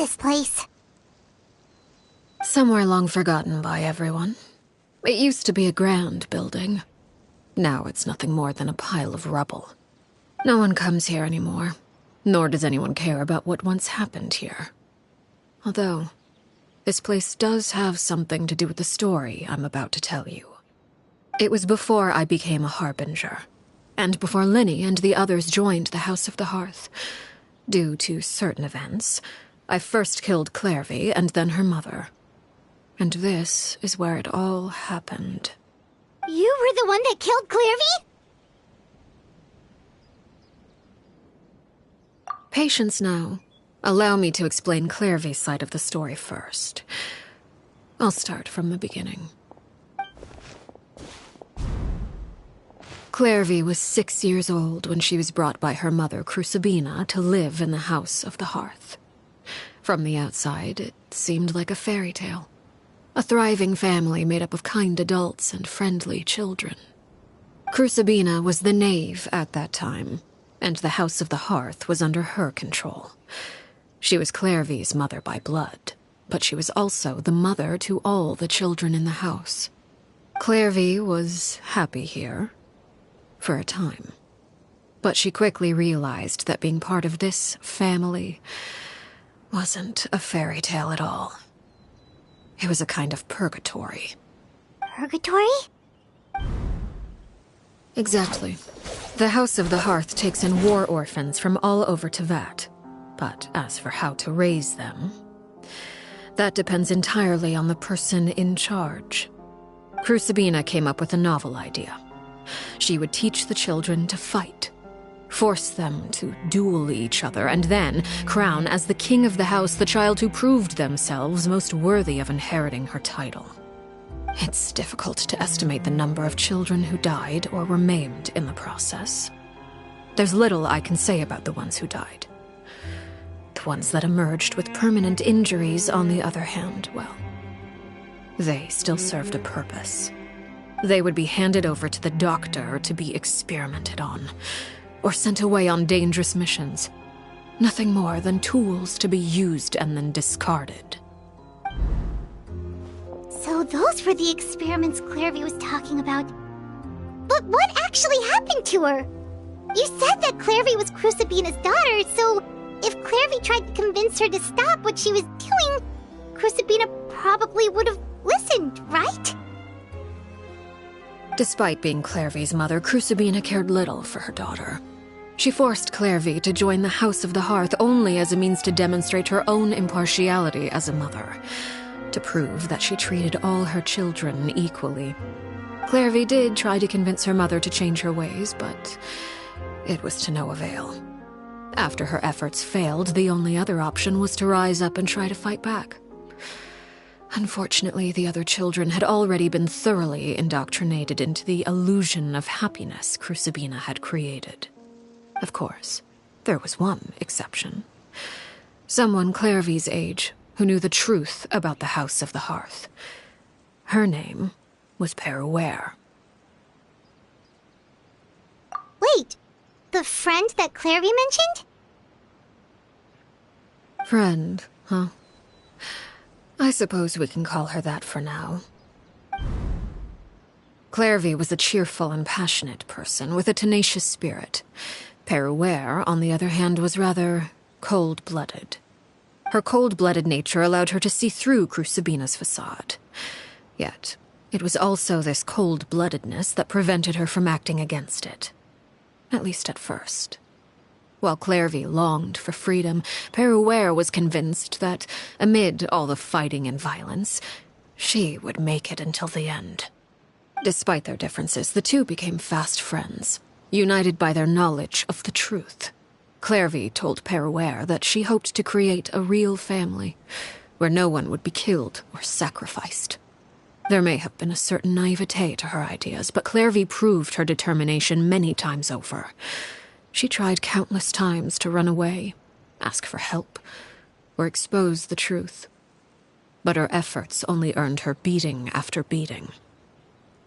this place? Somewhere long forgotten by everyone. It used to be a grand building. Now it's nothing more than a pile of rubble. No one comes here anymore, nor does anyone care about what once happened here. Although, this place does have something to do with the story I'm about to tell you. It was before I became a Harbinger, and before Linny and the others joined the House of the Hearth. Due to certain events, I first killed Clairvy and then her mother. And this is where it all happened. You were the one that killed Clairvy? Patience now. Allow me to explain Clairvy's side of the story first. I'll start from the beginning. Clairvy was 6 years old when she was brought by her mother, Crucibina, to live in the House of the Hearth. From the outside, it seemed like a fairy tale. A thriving family made up of kind adults and friendly children. Crucibina was the knave at that time, and the House of the Hearth was under her control. She was Clairvy's mother by blood, but she was also the mother to all the children in the house. Clairvy was happy here, for a time. But she quickly realized that being part of this family wasn't a fairy tale at all. It was a kind of purgatory. Purgatory? Exactly. The House of the Hearth takes in war orphans from all over Teyvat. But as for how to raise them, that depends entirely on the person in charge. Crucibina came up with a novel idea. She would teach the children to fight, force them to duel each other, and then crown as the king of the house the child who proved themselves most worthy of inheriting her title. It's difficult to estimate the number of children who died or were maimed in the process. There's little I can say about the ones who died. The ones that emerged with permanent injuries, on the other hand, well, they still served a purpose. They would be handed over to the doctor to be experimented on, or sent away on dangerous missions. Nothing more than tools to be used and then discarded. So those were the experiments Clairvy was talking about. But what actually happened to her? You said that Clairvy was Crucibina's daughter, so if Clairvy tried to convince her to stop what she was doing, Crucibina probably would have listened, right? Despite being Clairvy's mother, Crucibina cared little for her daughter. She forced Clairvy to join the House of the Hearth only as a means to demonstrate her own impartiality as a mother, to prove that she treated all her children equally. Clairvy did try to convince her mother to change her ways, but it was to no avail. After her efforts failed, the only other option was to rise up and try to fight back. Unfortunately, the other children had already been thoroughly indoctrinated into the illusion of happiness Crucibina had created. Of course, there was one exception. Someone Clairvy's age who knew the truth about the House of the Hearth. Her name was Peruere. Wait, the friend that Clairvy mentioned? Friend, huh? I suppose we can call her that for now. Clairvy was a cheerful and passionate person with a tenacious spirit. Peruere, on the other hand, was rather cold-blooded. Her cold-blooded nature allowed her to see through Crucibina's facade. Yet, it was also this cold-bloodedness that prevented her from acting against it. At least at first. While Clairvy longed for freedom, Peruere was convinced that, amid all the fighting and violence, she would make it until the end. Despite their differences, the two became fast friends, united by their knowledge of the truth. Clairvy told Peruere that she hoped to create a real family, where no one would be killed or sacrificed. There may have been a certain naivete to her ideas, but Clairvy proved her determination many times over. She tried countless times to run away, ask for help, or expose the truth. But her efforts only earned her beating after beating.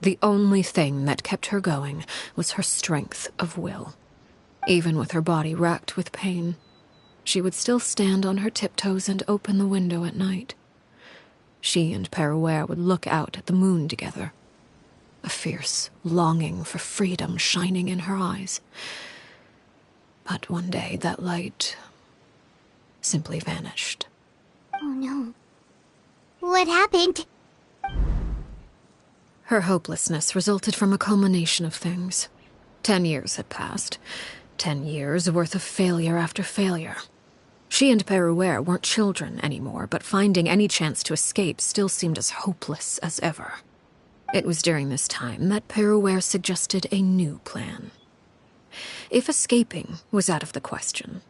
The only thing that kept her going was her strength of will. Even with her body racked with pain, she would still stand on her tiptoes and open the window at night. She and Peruere would look out at the moon together, a fierce longing for freedom shining in her eyes. But one day that light simply vanished. Oh no. What happened? Her hopelessness resulted from a culmination of things. 10 years had passed. 10 years worth of failure after failure. She and Peruere weren't children anymore, but finding any chance to escape still seemed as hopeless as ever. It was during this time that Peruere suggested a new plan. If escaping was out of the question,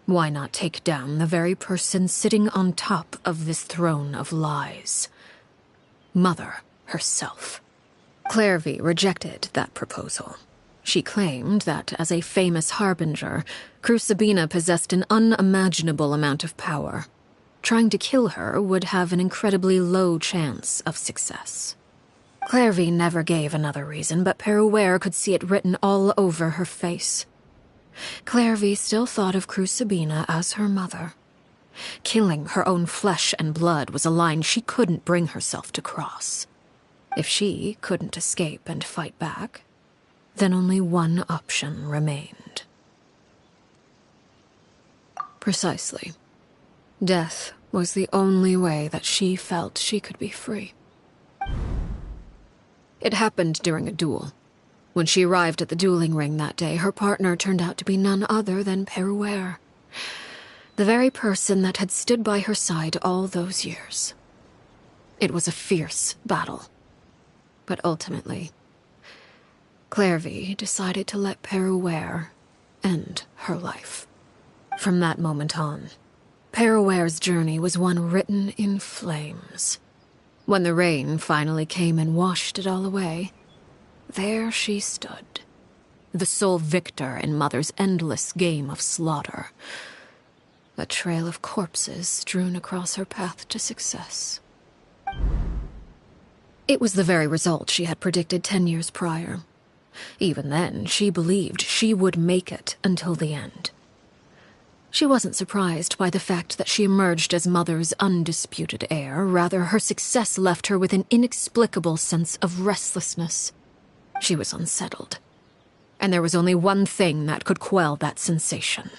why not take down the very person sitting on top of this throne of lies? Mother herself. Clairvy rejected that proposal. She claimed that, as a famous harbinger, Crucibina possessed an unimaginable amount of power. Trying to kill her would have an incredibly low chance of success. Clairvy never gave another reason, but Peruere could see it written all over her face. Clairvy still thought of Crucibina as her mother. Killing her own flesh and blood was a line she couldn't bring herself to cross. If she couldn't escape and fight back, then only one option remained. Precisely. Death was the only way that she felt she could be free. It happened during a duel. When she arrived at the dueling ring that day, her partner turned out to be none other than Peruere, the very person that had stood by her side all those years. It was a fierce battle. But ultimately, Clairvy decided to let Peruere end her life. From that moment on, Peruere's journey was one written in flames. When the rain finally came and washed it all away, there she stood, the sole victor in Mother's endless game of slaughter. A trail of corpses strewn across her path to success. It was the very result she had predicted 10 years prior. Even then, she believed she would make it until the end. She wasn't surprised by the fact that she emerged as Mother's undisputed heir. Rather, her success left her with an inexplicable sense of restlessness. She was unsettled, and there was only one thing that could quell that sensation.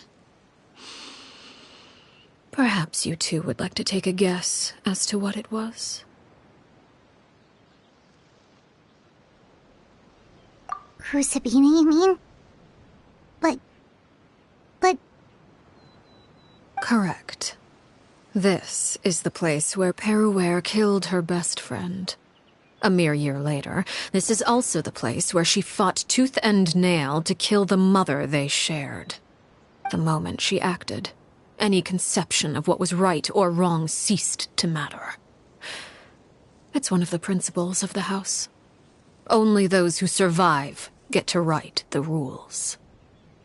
Perhaps you two would like to take a guess as to what it was? Crucibina, you mean? But... Correct. This is the place where Peruere killed her best friend. A mere year later, this is also the place where she fought tooth and nail to kill the mother they shared. The moment she acted, any conception of what was right or wrong ceased to matter. It's one of the principles of the house. Only those who survive get to write the rules.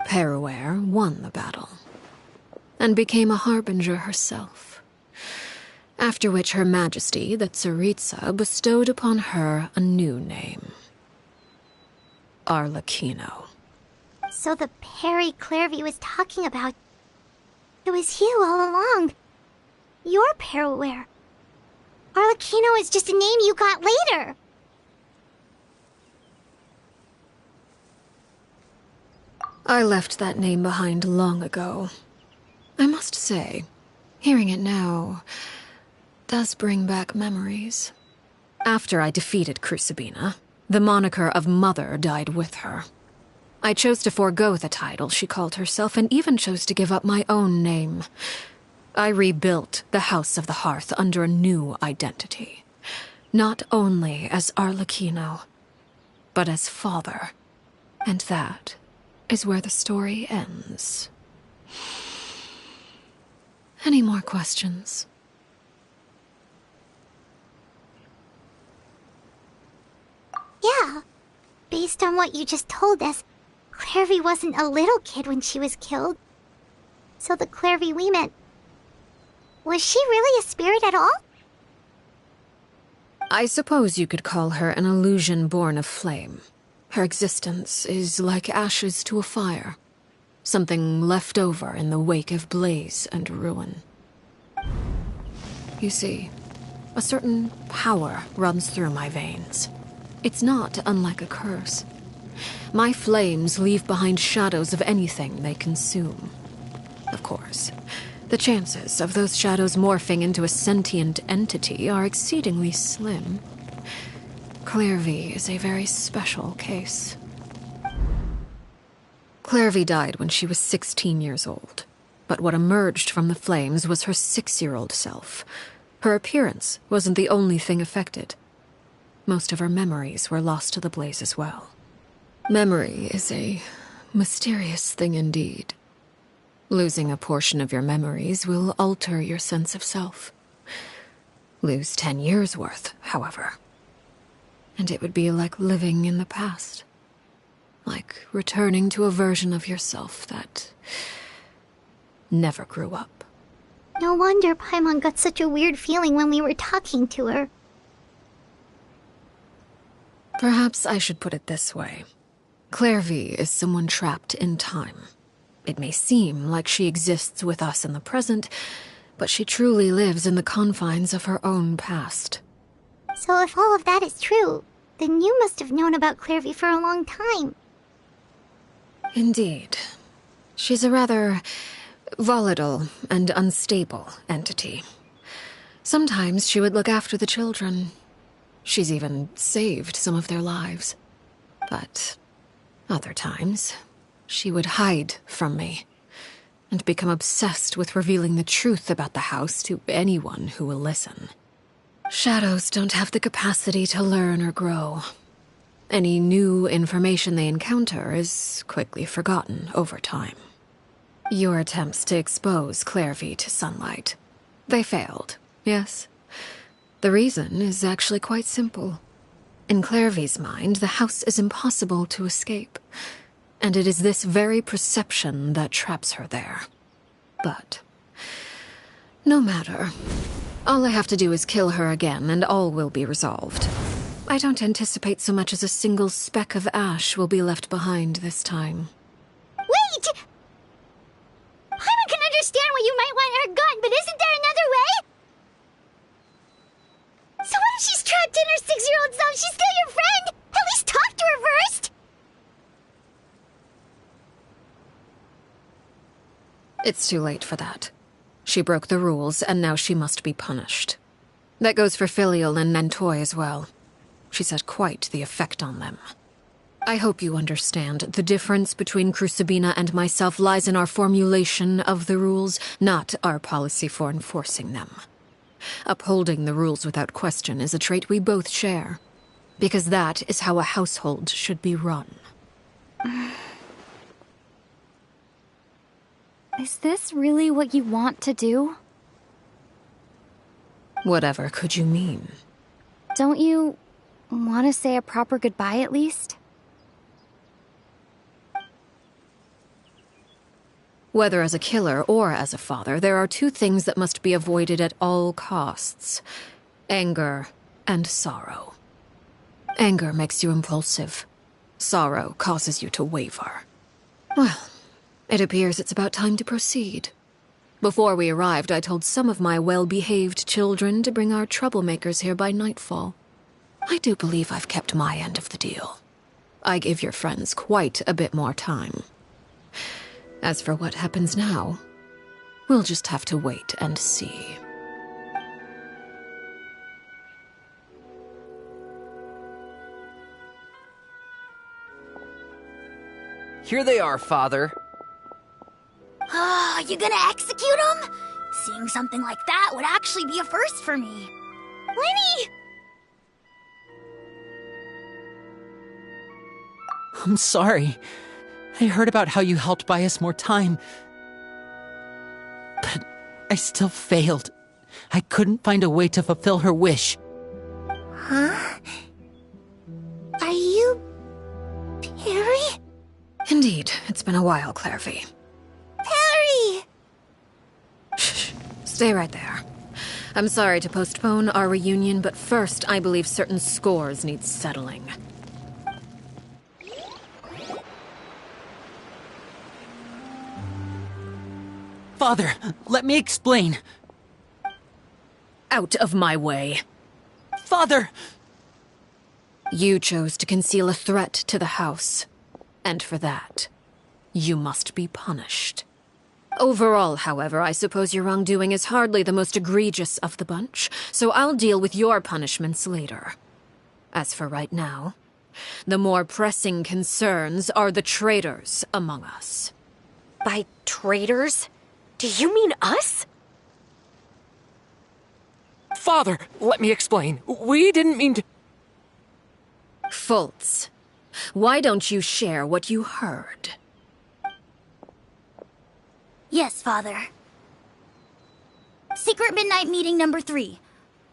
Peruere won the battle, and became a harbinger herself. After which Her Majesty, the Tsaritsa, bestowed upon her a new name. Arlecchino. So the Perry Clairvy was talking about... It was you all along. You're Peruere. Arlecchino is just a name you got later. I left that name behind long ago. I must say, hearing it now does bring back memories. After I defeated Crucibina, the moniker of Mother died with her. I chose to forego the title she called herself, and even chose to give up my own name. I rebuilt the House of the Hearth under a new identity. Not only as Arlecchino, but as father. And that is where the story ends. Any more questions? Yeah. Based on what you just told us, Clairvy wasn't a little kid when she was killed. So the Clairvy we met... Was she really a spirit at all? I suppose you could call her an illusion born of flame. Her existence is like ashes to a fire. something left over in the wake of blaze and ruin. You see, a certain power runs through my veins. It's not unlike a curse. My flames leave behind shadows of anything they consume. Of course, the chances of those shadows morphing into a sentient entity are exceedingly slim. Clairvy is a very special case. Clairvy died when she was 16 years old, but what emerged from the flames was her 6-year-old self. Her appearance wasn't the only thing affected. Most of her memories were lost to the blaze as well. Memory is a mysterious thing indeed. Losing a portion of your memories will alter your sense of self. Lose 10 years' worth, however, and it would be like living in the past. Like returning to a version of yourself that never grew up. No wonder Paimon got such a weird feeling when we were talking to her. Perhaps I should put it this way. Clairvy is someone trapped in time. It may seem like she exists with us in the present, but she truly lives in the confines of her own past. So if all of that is true, then you must have known about Clairvy for a long time. Indeed. She's a rather volatile and unstable entity. Sometimes she would look after the children. She's even saved some of their lives. But other times, she would hide from me and become obsessed with revealing the truth about the house to anyone who will listen. Shadows don't have the capacity to learn or grow. Any new information they encounter is quickly forgotten over time. Your attempts to expose Clairvy to sunlight. They failed, yes? The reason is actually quite simple. In Clairvy's mind, the house is impossible to escape, and it is this very perception that traps her there. But no matter. All I have to do is kill her again, and all will be resolved. I don't anticipate so much as a single speck of ash will be left behind this time. Wait! Paimon can understand why you might want her gone, but isn't there another way? So what if she's trapped in her 6-year-old self? She's still your friend! At least talk to her first! It's too late for that. She broke the rules, and now she must be punished. That goes for Filial and Nantoy as well. She's had quite the effect on them. I hope you understand. The difference between Crucibina and myself lies in our formulation of the rules, not our policy for enforcing them. Upholding the rules without question is a trait we both share, because that is how a household should be run. Is this really what you want to do? Whatever could you mean? Don't you want to say a proper goodbye at least? Whether as a killer or as a father, there are two things that must be avoided at all costs: anger and sorrow. Anger makes you impulsive. Sorrow causes you to waver. Well, it appears it's about time to proceed. Before we arrived, I told some of my well-behaved children to bring our troublemakers here by nightfall. I do believe I've kept my end of the deal. I give your friends quite a bit more time. As for what happens now, we'll just have to wait and see. Here they are, Father. Oh, you gonna execute him? Seeing something like that would actually be a first for me. Lenny! I'm sorry. I heard about how you helped buy us more time. But I still failed. I couldn't find a way to fulfill her wish. Huh? Are you... Perry? Indeed, it's been a while, Clairvy. Perry! Shh, stay right there. I'm sorry to postpone our reunion, but first I believe certain scores need settling. Father, let me explain. Out of my way. Father! You chose to conceal a threat to the house. And for that, you must be punished. Overall, however, I suppose your wrongdoing is hardly the most egregious of the bunch, so I'll deal with your punishments later. As for right now, the more pressing concerns are the traitors among us. By traitors? Do you mean us? Father, let me explain. We didn't mean to... Fultz, why don't you share what you heard? Yes, Father. Secret Midnight Meeting number 3.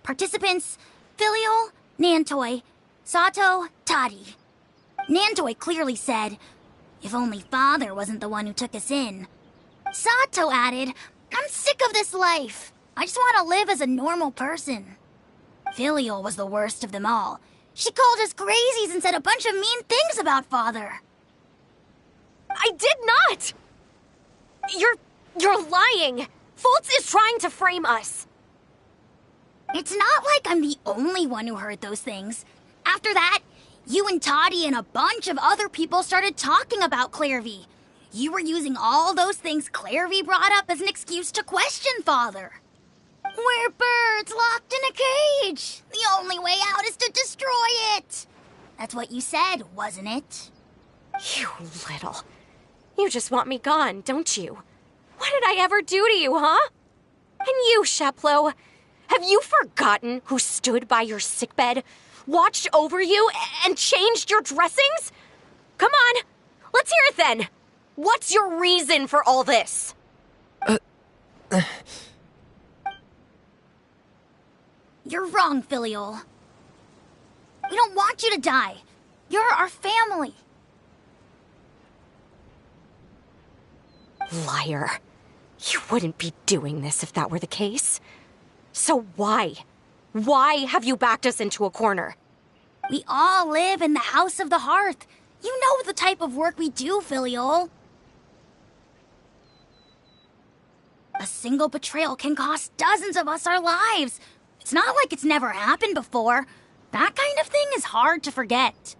Participants, Filial, Nantoi, Sato, Toddy. Nantoi clearly said, if only Father wasn't the one who took us in. Sato added, I'm sick of this life. I just want to live as a normal person. Filial was the worst of them all. She called us crazies and said a bunch of mean things about Father. I did not! You're lying! Fultz is trying to frame us. It's not like I'm the only one who heard those things. After that, you and Toddy and a bunch of other people started talking about Clairvy. You were using all those things Clairvy brought up as an excuse to question Father. We're birds locked in a cage. The only way out is to destroy it. That's what you said, wasn't it? You little... You just want me gone, don't you? What did I ever do to you, huh? And you, Sheplo, have you forgotten who stood by your sickbed, watched over you, and changed your dressings? Come on, let's hear it then. What's your reason for all this? You're wrong, Filial. We don't want you to die. You're our family. Liar. You wouldn't be doing this if that were the case. So why? Why have you backed us into a corner? We all live in the House of the Hearth. You know the type of work we do, Filial. A single betrayal can cost dozens of us our lives. It's not like it's never happened before. That kind of thing is hard to forget.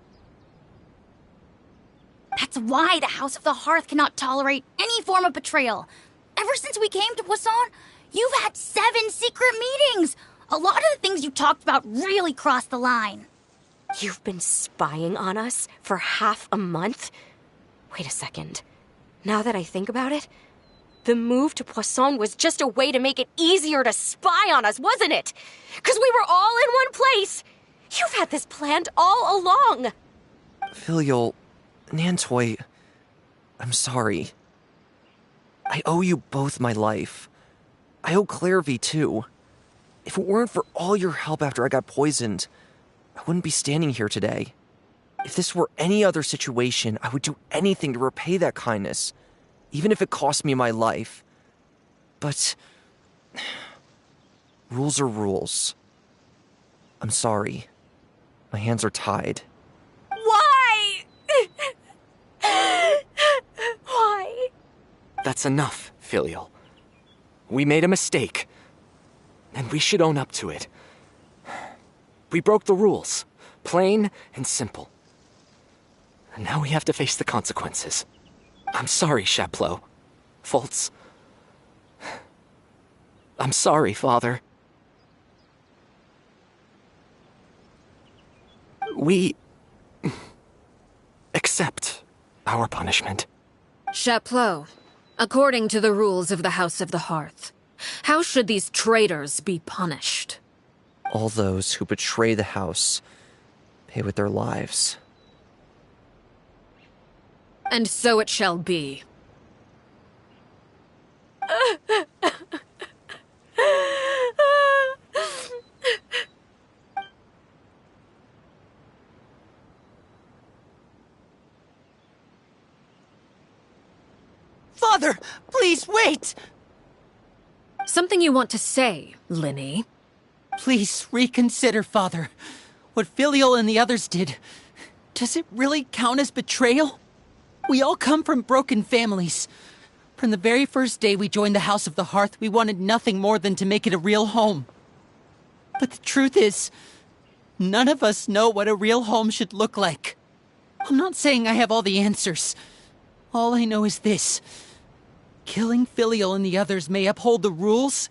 That's why the House of the Hearth cannot tolerate any form of betrayal. Ever since we came to Poisson, you've had 7 secret meetings. A lot of the things you talked about really crossed the line. You've been spying on us for half a month? Wait a second. Now that I think about it, the move to Poisson was just a way to make it easier to spy on us, wasn't it? Because we were all in one place. You've had this planned all along. Filial, Nantoi, I'm sorry. I owe you both my life. I owe Clairvy too. If it weren't for all your help after I got poisoned, I wouldn't be standing here today. If this were any other situation, I would do anything to repay that kindness, even if it cost me my life. But rules are rules. I'm sorry. My hands are tied. Why? Why? That's enough, Filial. We made a mistake, and we should own up to it. We broke the rules, plain and simple. And now we have to face the consequences. I'm sorry, Sheplo. Fultz. I'm sorry, Father. We accept our punishment. Chapleau, according to the rules of the House of the Hearth, how should these traitors be punished? All those who betray the house pay with their lives. And so it shall be. Father, please wait! Something you want to say, Linny? Please reconsider, Father. What Filial and the others did, does it really count as betrayal? We all come from broken families. From the very first day we joined the House of the Hearth, we wanted nothing more than to make it a real home. But the truth is, none of us know what a real home should look like. I'm not saying I have all the answers. All I know is this. Killing Filial and the others may uphold the rules,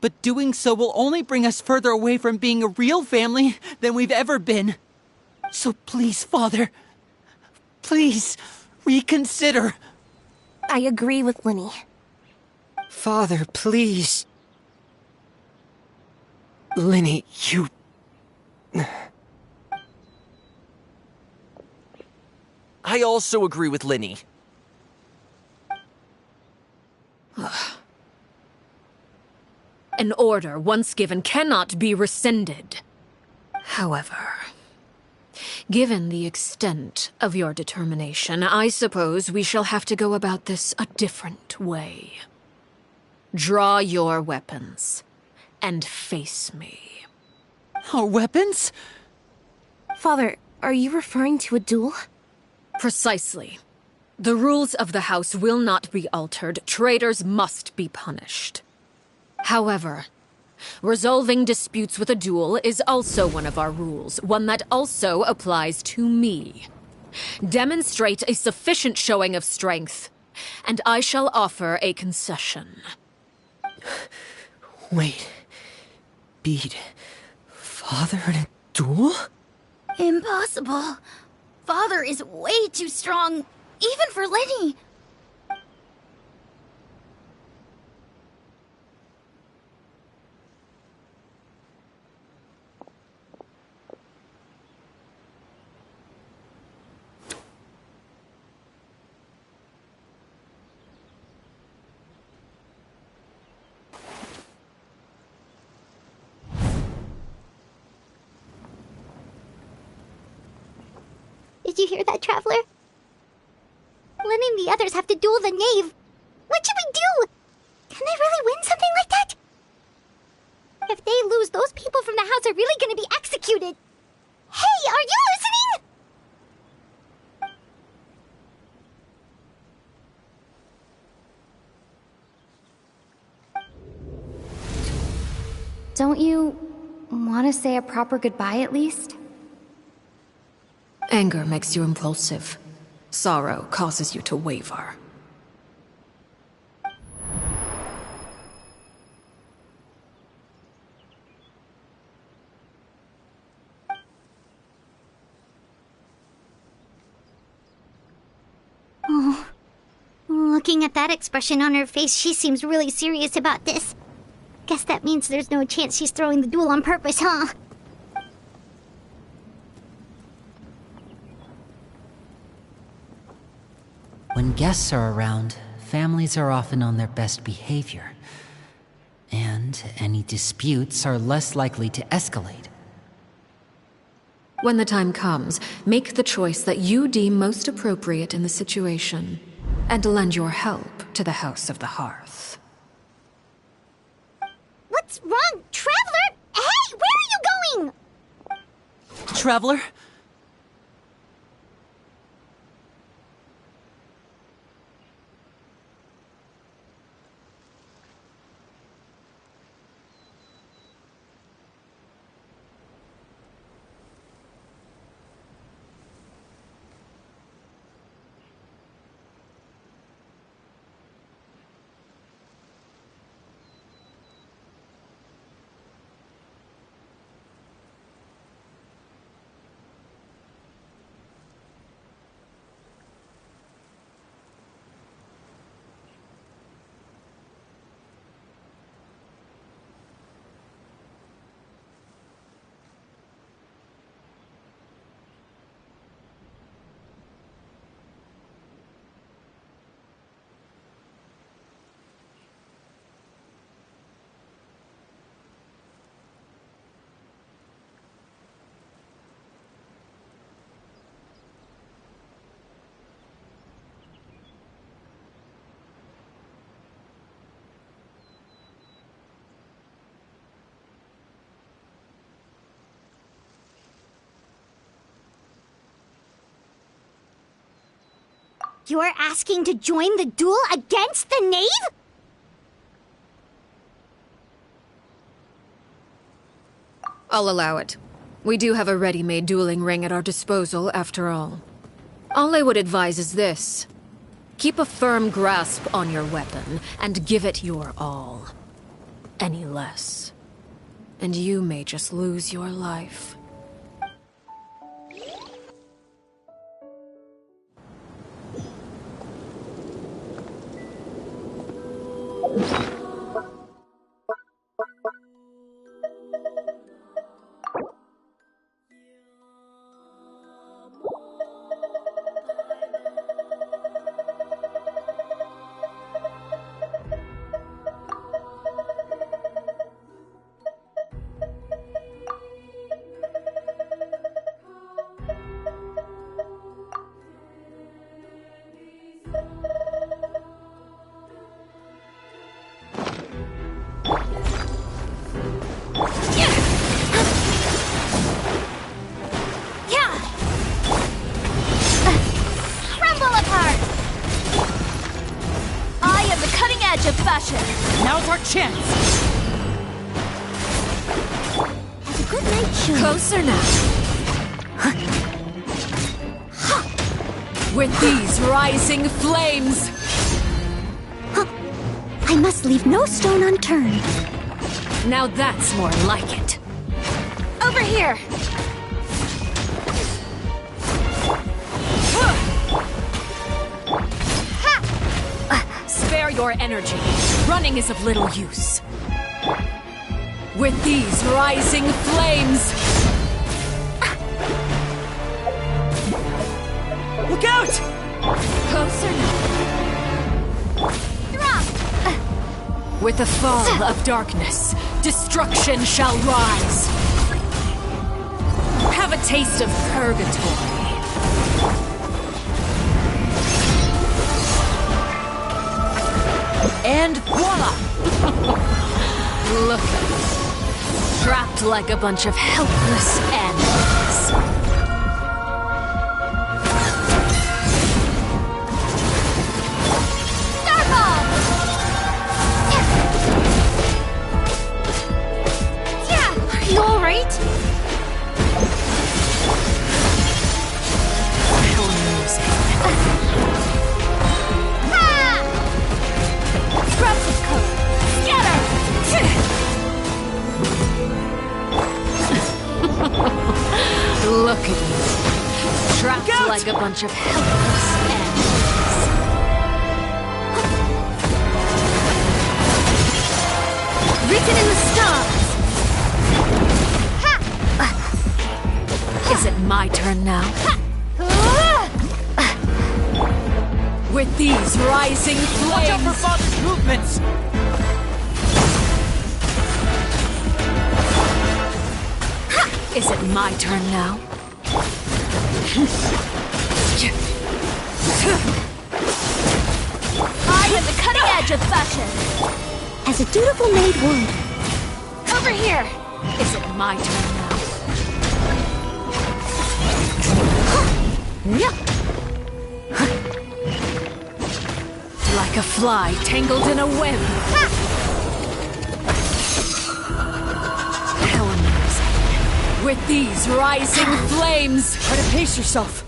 but doing so will only bring us further away from being a real family than we've ever been. So please, Father, please, reconsider. I agree with Linny. Father, please. Linny, you... I also agree with Linny. An order once given cannot be rescinded. However, given the extent of your determination, I suppose we shall have to go about this a different way. Draw your weapons and face me. Our weapons? Father, are you referring to a duel? Precisely. The rules of the house will not be altered. Traitors must be punished. However, resolving disputes with a duel is also one of our rules, one that also applies to me. Demonstrate a sufficient showing of strength, and I shall offer a concession. Wait. Beat Father in a duel? Impossible. Father is way too strong, even for Linny. Did you hear that, Traveler? Lenny and the others have to duel the knave. What should we do? Can they really win something like that? If they lose, those people from the house are really gonna be executed. Hey, are you listening? Don't you want to say a proper goodbye at least? Anger makes you impulsive. Sorrow causes you to waver. Oh, looking at that expression on her face, she seems really serious about this. Guess that means there's no chance she's throwing the duel on purpose, huh? When guests are around, families are often on their best behavior. And any disputes are less likely to escalate. When the time comes, make the choice that you deem most appropriate in the situation, and lend your help to the House of the Hearth. What's wrong, Traveler? Hey, where are you going? Traveler? You're asking to join the duel against the knave? I'll allow it. We do have a ready-made dueling ring at our disposal, after all. All I would advise is this. Keep a firm grasp on your weapon, and give it your all. Any less, and you may just lose your life. Now's our chance! Have a good night, Shun. Closer now. With these rising flames! I must leave no stone unturned. Now that's more like it. Over here! Spare your energy. Running is of little use. With these rising flames! Look out! Closer now. Drop! With the fall of darkness, destruction shall rise. Have a taste of purgatory. And voila! Look at it. Trapped like a bunch of helpless animals. Starball! Yeah! Are you alright? Scraps of color! Scatter! Look at you. Trapped like a bunch of helpless animals. Written in the stars! Is it my turn now? With these rising flames... Watch out for Father's movements! Is it my turn now? I am the cutting edge of fashion. As a dutiful maid would. Over here. Is it my turn Yeah. Like a fly tangled in a web. How amusing. With these rising flames. Try to pace yourself.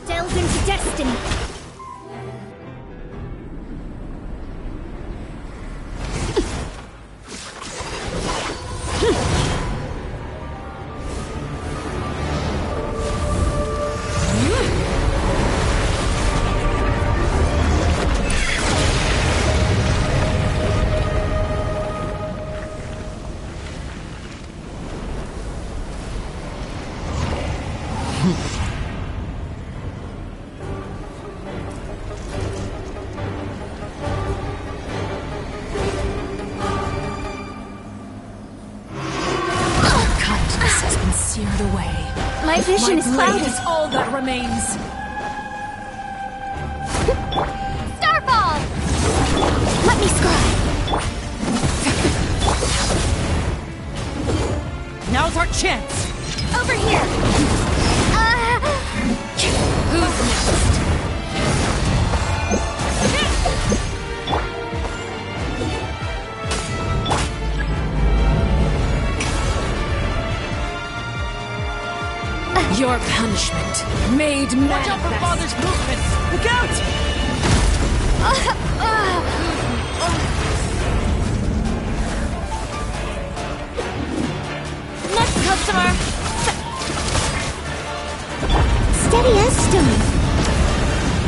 Delve into destiny. Seared away. My vision is cloudy. Is all that remains. Starball! Let me scry. Now's our chance! Over here. Your punishment made manifest. Watch out for Father's movements! Look out! Next customer! Steady as stone.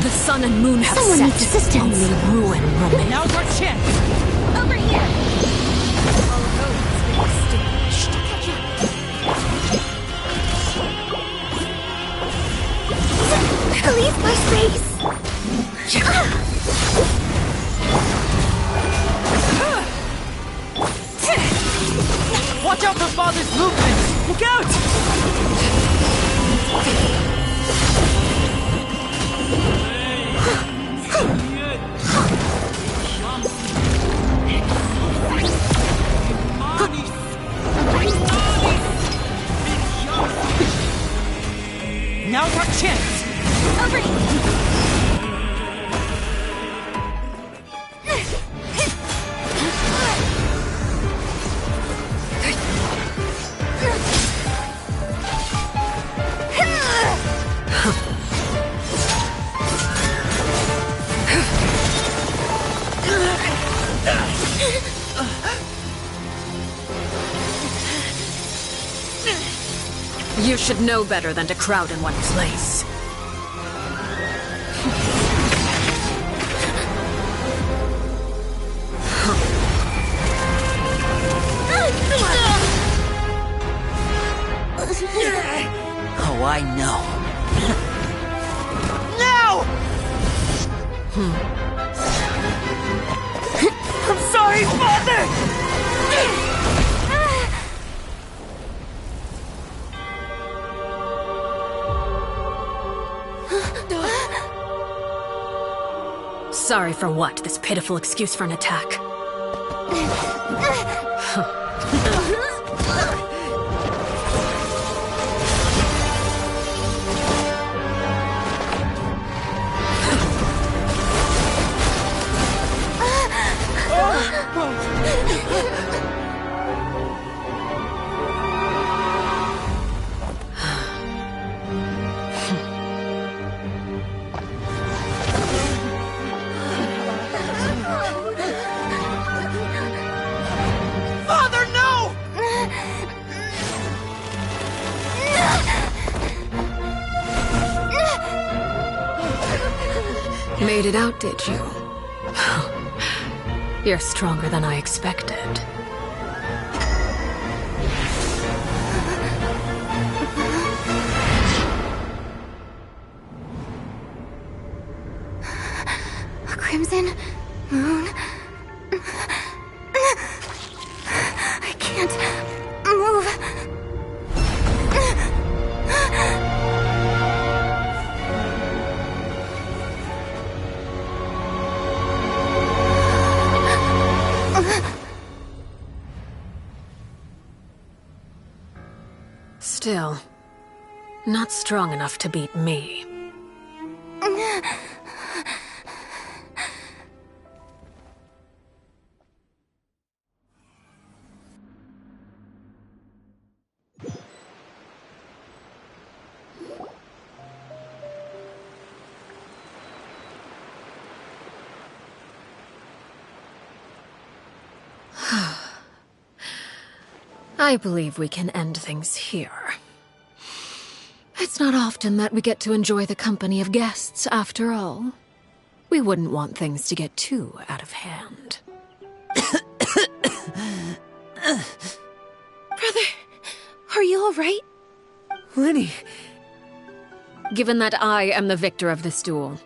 The sun and moon have Someone set. needs assistance. Only ruin remains. Now's our chance! Over here! Leave my space. Watch out for Father's movements! Look out! Now's our chance! Over here! You should know better than to crowd in one place. Oh, I know. Now! I'm sorry, Father! Sorry for what? This pitiful excuse for an attack. Father, no! Made it out, did you? You're stronger than I expected. A crimson moon. I can't move. Still, not strong enough to beat me. I believe we can end things here. It's not often that we get to enjoy the company of guests, after all. We wouldn't want things to get too out of hand. Brother, are you all right? Lenny. Given that I am the victor of this duel,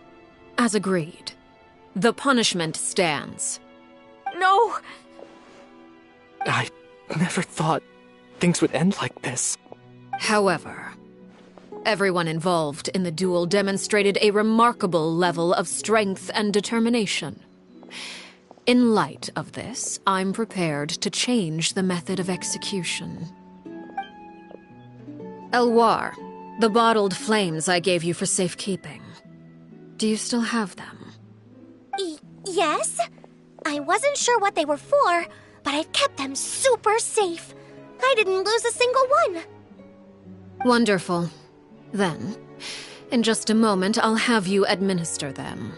as agreed, the punishment stands. No! I never thought things would end like this. However, everyone involved in the duel demonstrated a remarkable level of strength and determination. In light of this, I'm prepared to change the method of execution. Elwar, the bottled flames I gave you for safekeeping. Do you still have them? Yes? I wasn't sure what they were for, but I've kept them super safe. I didn't lose a single one. Wonderful. Then, in just a moment, I'll have you administer them.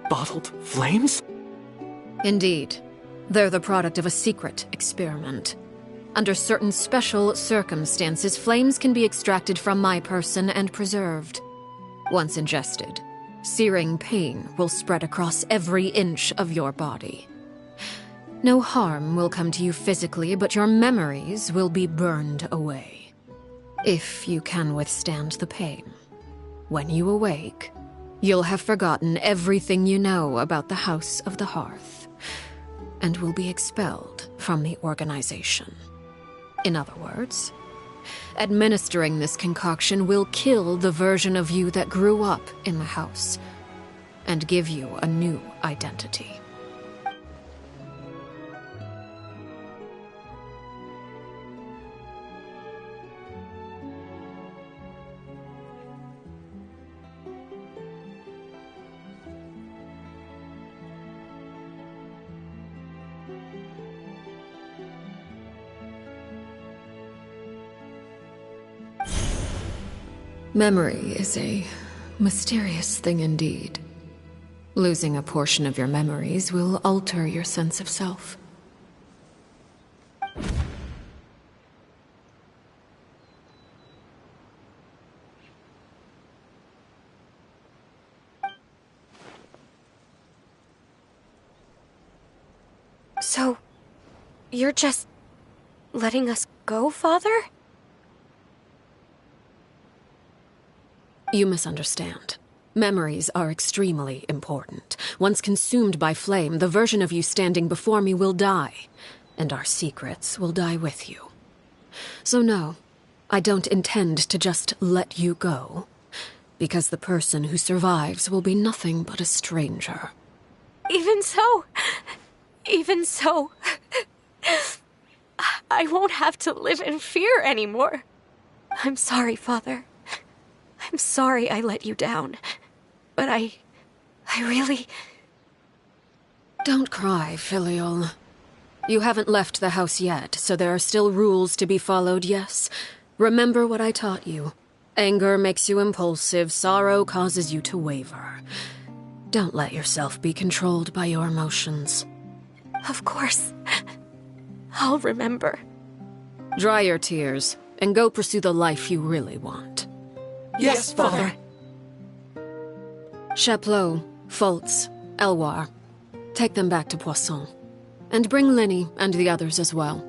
Bottled flames? Indeed. They're the product of a secret experiment. Under certain special circumstances, flames can be extracted from my person and preserved. Once ingested, searing pain will spread across every inch of your body. No harm will come to you physically, but your memories will be burned away. If you can withstand the pain. When you awake, you'll have forgotten everything you know about the House of the Hearth, and will be expelled from the organization. In other words, administering this concoction will kill the version of you that grew up in the house, and give you a new identity. Memory is a mysterious thing indeed. Losing a portion of your memories will alter your sense of self. So, you're just letting us go, Father? You misunderstand. Memories are extremely important. Once consumed by flame, the version of you standing before me will die, and our secrets will die with you. So no, I don't intend to just let you go, because the person who survives will be nothing but a stranger. Even so, I won't have to live in fear anymore. I'm sorry, Father. I'm sorry I let you down. But I really... Don't cry, Filial. You haven't left the house yet, so there are still rules to be followed, yes? Remember what I taught you. Anger makes you impulsive, sorrow causes you to waver. Don't let yourself be controlled by your emotions. Of course. I'll remember. Dry your tears, and go pursue the life you really want. Yes, Father. Chaplot, Foltz, Elwar. Take them back to Poisson. And bring Linny and the others as well.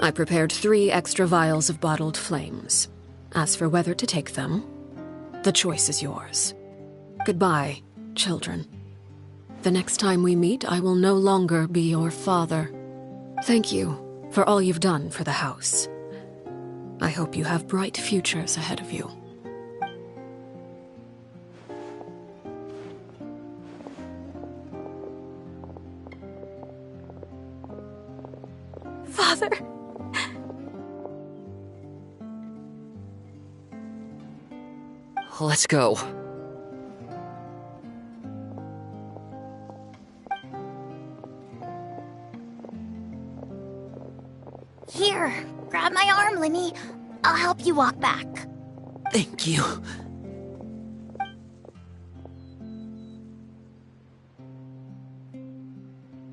I prepared 3 extra vials of bottled flames. As for whether to take them, the choice is yours. Goodbye, children. The next time we meet, I will no longer be your father. Thank you for all you've done for the house. I hope you have bright futures ahead of you. Father. Let's go. Here, grab my arm, Linny. I'll help you walk back. Thank you.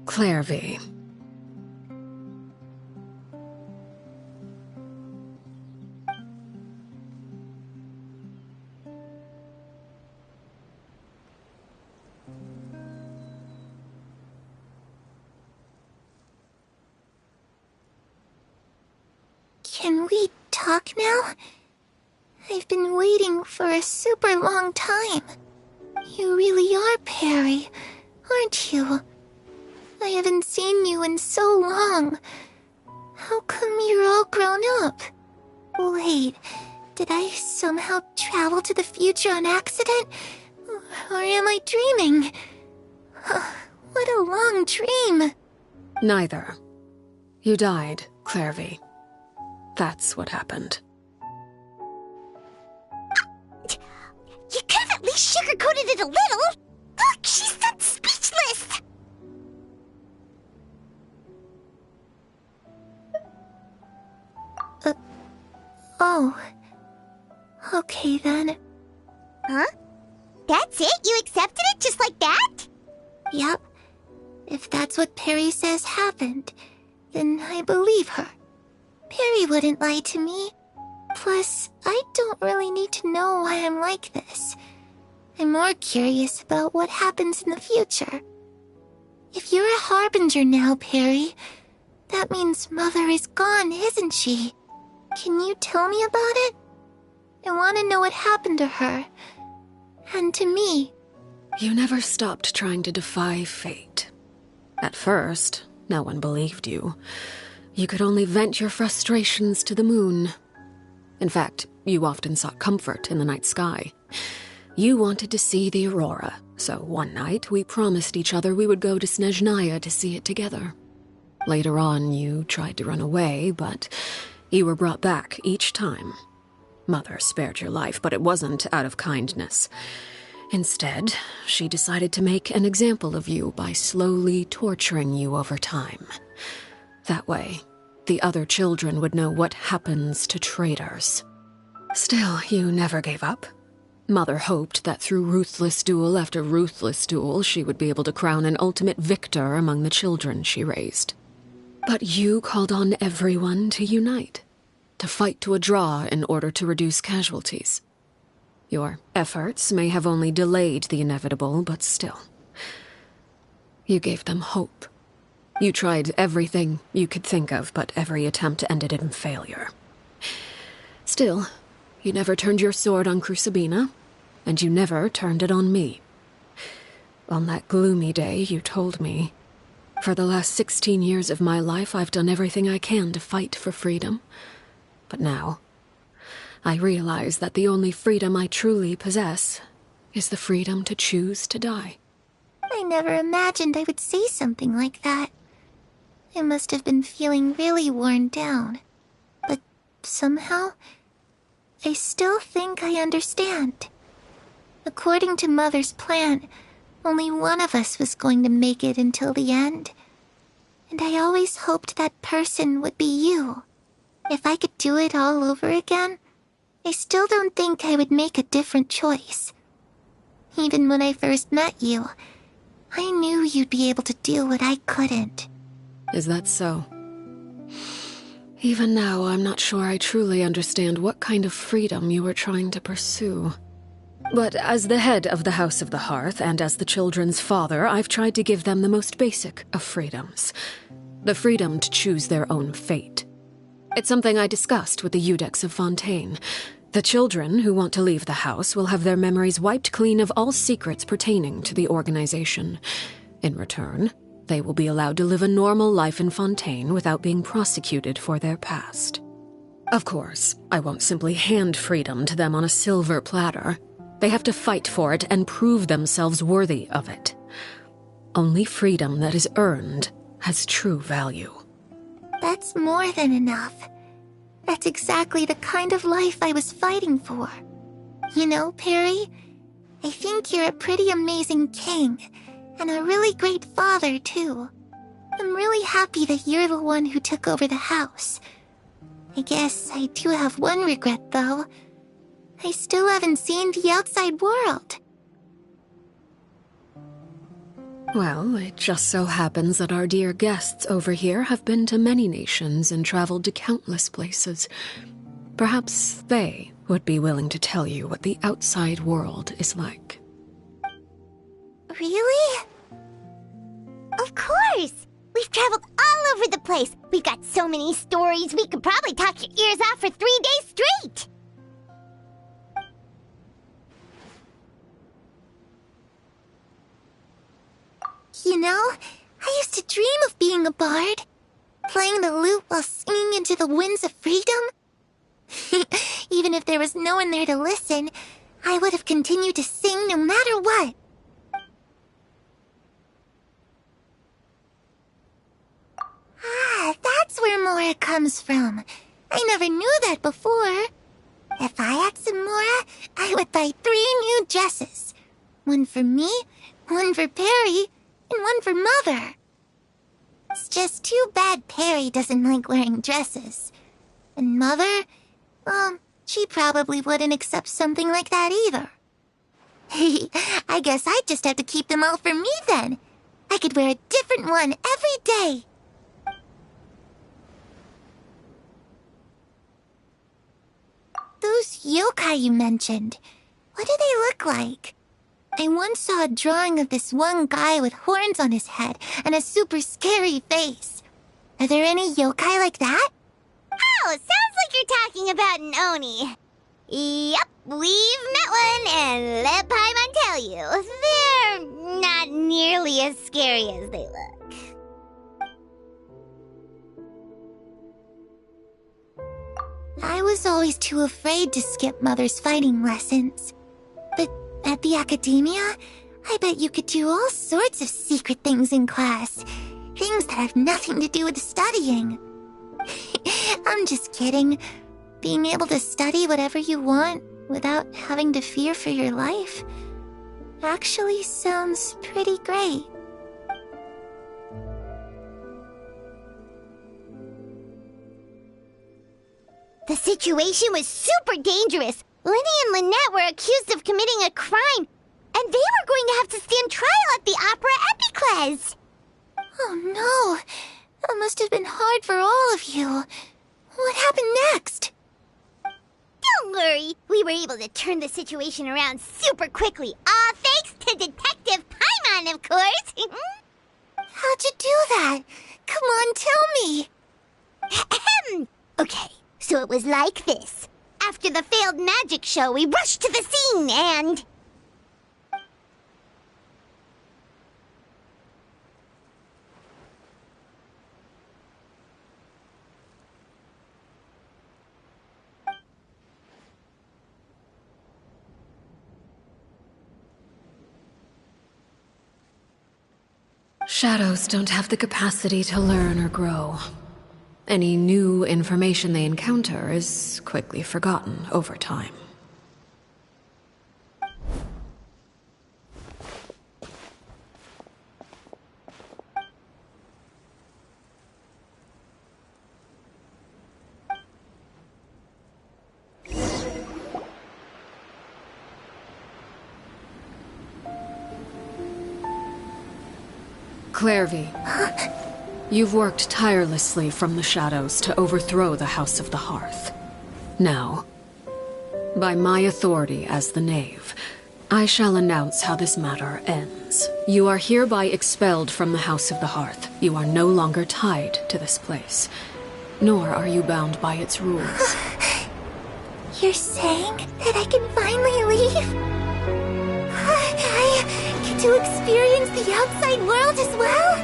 Clairvy. Can we talk now? I've been waiting for a super long time. You really are Perry, aren't you? I haven't seen you in so long. How come you're all grown up? Wait, did I somehow travel to the future on accident? Or am I dreaming? What a long dream. Neither. You died, Clairvy. That's what happened. You could have at least sugarcoated it a little. Look, she's done speechless. Oh. Okay then. Huh? That's it? You accepted it just like that? Yep. If that's what Perry says happened, then I believe her. Perry wouldn't lie to me. Plus, I don't really need to know why I'm like this. I'm more curious about what happens in the future. If you're a harbinger now, Perry, that means Mother is gone, isn't she? Can you tell me about it? I want to know what happened to her. And to me. You never stopped trying to defy fate. At first, no one believed you. You could only vent your frustrations to the moon. In fact, you often sought comfort in the night sky. You wanted to see the aurora, so one night we promised each other we would go to Snezhnaya to see it together. Later on, you tried to run away, but you were brought back each time. Mother spared your life, but it wasn't out of kindness. Instead, she decided to make an example of you by slowly torturing you over time. That way, the other children would know what happens to traitors. Still, you never gave up. Mother hoped that through ruthless duel after ruthless duel, she would be able to crown an ultimate victor among the children she raised. But you called on everyone to unite, to fight to a draw in order to reduce casualties. Your efforts may have only delayed the inevitable, but still. You gave them hope. You tried everything you could think of, but every attempt ended in failure. Still, you never turned your sword on Crucibina, and you never turned it on me. On that gloomy day, you told me, "For the last 16 years of my life, I've done everything I can to fight for freedom. But now, I realize that the only freedom I truly possess is the freedom to choose to die." I never imagined I would say something like that. I must have been feeling really worn down. But somehow, I still think I understand. According to Mother's plan, only one of us was going to make it until the end. And I always hoped that person would be you. If I could do it all over again, I still don't think I would make a different choice. Even when I first met you, I knew you'd be able to do what I couldn't. Is that so? Even now, I'm not sure I truly understand what kind of freedom you were trying to pursue. But as the head of the House of the Hearth, and as the children's father, I've tried to give them the most basic of freedoms. The freedom to choose their own fate. It's something I discussed with the Eudex of Fontaine. The children who want to leave the house will have their memories wiped clean of all secrets pertaining to the organization. In return, they will be allowed to live a normal life in Fontaine without being prosecuted for their past. Of course, I won't simply hand freedom to them on a silver platter. They have to fight for it and prove themselves worthy of it. Only freedom that is earned has true value. That's more than enough. That's exactly the kind of life I was fighting for. You know, Perry, I think you're a pretty amazing king, and a really great father, too. I'm really happy that you're the one who took over the house. I guess I do have one regret, though. I still haven't seen the outside world. Well, it just so happens that our dear guests over here have been to many nations and traveled to countless places. Perhaps they would be willing to tell you what the outside world is like. Really? Of course! We've traveled all over the place. We've got so many stories, we could probably talk your ears off for 3 days straight! You know, I used to dream of being a bard. Playing the lute while singing into the winds of freedom. Even if there was no one there to listen, I would have continued to sing no matter what. Ah, that's where Mora comes from. I never knew that before. If I had some Mora, I would buy 3 new dresses. One for me, one for Perry, and one for Mother. It's just too bad Perry doesn't like wearing dresses. And Mother, well, She probably wouldn't accept something like that either. I guess I'd just have to keep them all for me then. I could wear a different one every day. Those yokai you mentioned, what do they look like? I once saw a drawing of this one guy with horns on his head and a super scary face. Are there any yokai like that? Oh, sounds like you're talking about an Oni. Yep, we've met one, and let Paimon tell you, they're not nearly as scary as they look. I was always too afraid to skip Mother's fighting lessons. But at the academia, I bet you could do all sorts of secret things in class. Things that have nothing to do with studying. I'm just kidding. Being able to study whatever you want without having to fear for your life actually sounds pretty great. The situation was super dangerous. Lenny and Lynette were accused of committing a crime, and they were going to have to stand trial at the Opera Epicles. Oh no, that must have been hard for all of you. What happened next? Don't worry, we were able to turn the situation around super quickly, all thanks to Detective Paimon, of course. How'd you do that? Come on, tell me. Okay, so it was like this. After the failed magic show, we rushed to the scene and... Shadows don't have the capacity to learn or grow. Any new information they encounter is quickly forgotten over time. Clairvy, you've worked tirelessly from the shadows to overthrow the House of the Hearth. Now, by my authority as the Knave, I shall announce how this matter ends. You are hereby expelled from the House of the Hearth. You are no longer tied to this place, nor are you bound by its rules. You're saying that I can finally leave? I get to experience the outside world as well?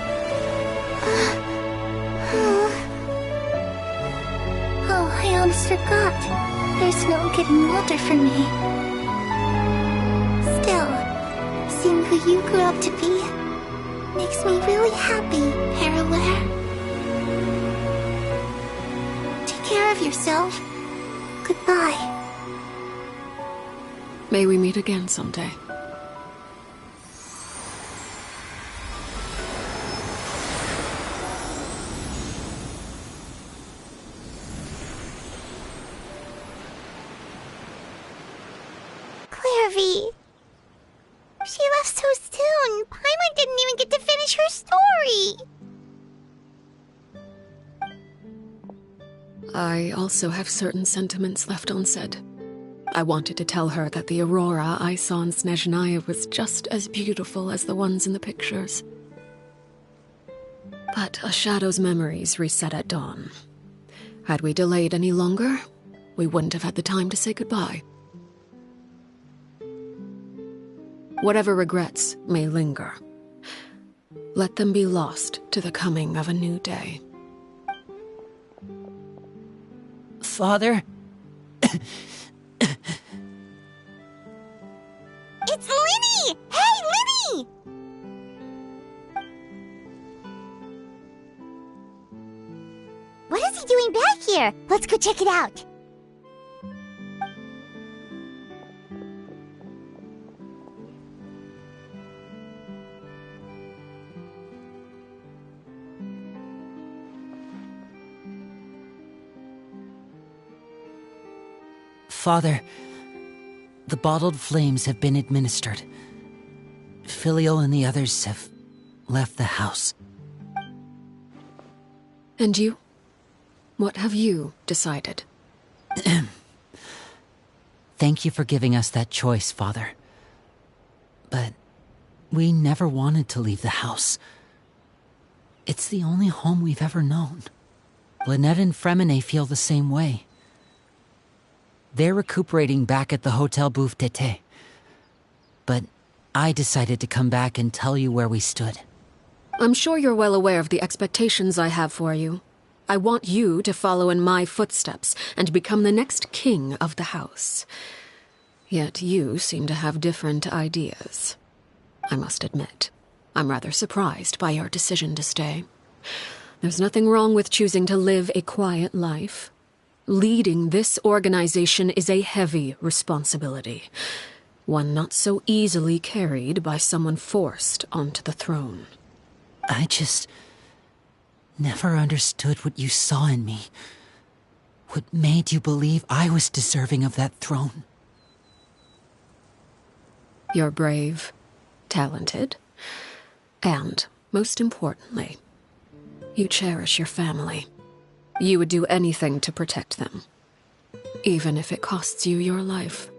Oh, I almost forgot. There's no getting older for me. Still, seeing who you grew up to be makes me really happy, Paraware. Take care of yourself. Goodbye. May we meet again someday. Clairvy. She left so soon. Paimon didn't even get to finish her story. I also have certain sentiments left unsaid. I wanted to tell her that the aurora I saw in Snezhnaya was just as beautiful as the ones in the pictures. But a shadow's memories reset at dawn. Had we delayed any longer, we wouldn't have had the time to say goodbye. Whatever regrets may linger, let them be lost to the coming of a new day. Father? It's Linny! Hey, Linny! What is he doing back here? Let's go check it out. Father, the bottled flames have been administered. Filial and the others have left the house. And you? What have you decided? Thank you for giving us that choice, Father. But we never wanted to leave the house. It's the only home we've ever known. Lynette and Fremine feel the same way. They're recuperating back at the Hotel Bouffe d'été. But I decided to come back and tell you where we stood. I'm sure you're well aware of the expectations I have for you. I want you to follow in my footsteps and become the next king of the house. Yet you seem to have different ideas. I must admit, I'm rather surprised by your decision to stay. There's nothing wrong with choosing to live a quiet life. Leading this organization is a heavy responsibility, one not so easily carried by someone forced onto the throne. I just never understood what you saw in me. What made you believe I was deserving of that throne? You're brave, talented, and, most importantly, you cherish your family. You would do anything to protect them, even if it costs you your life.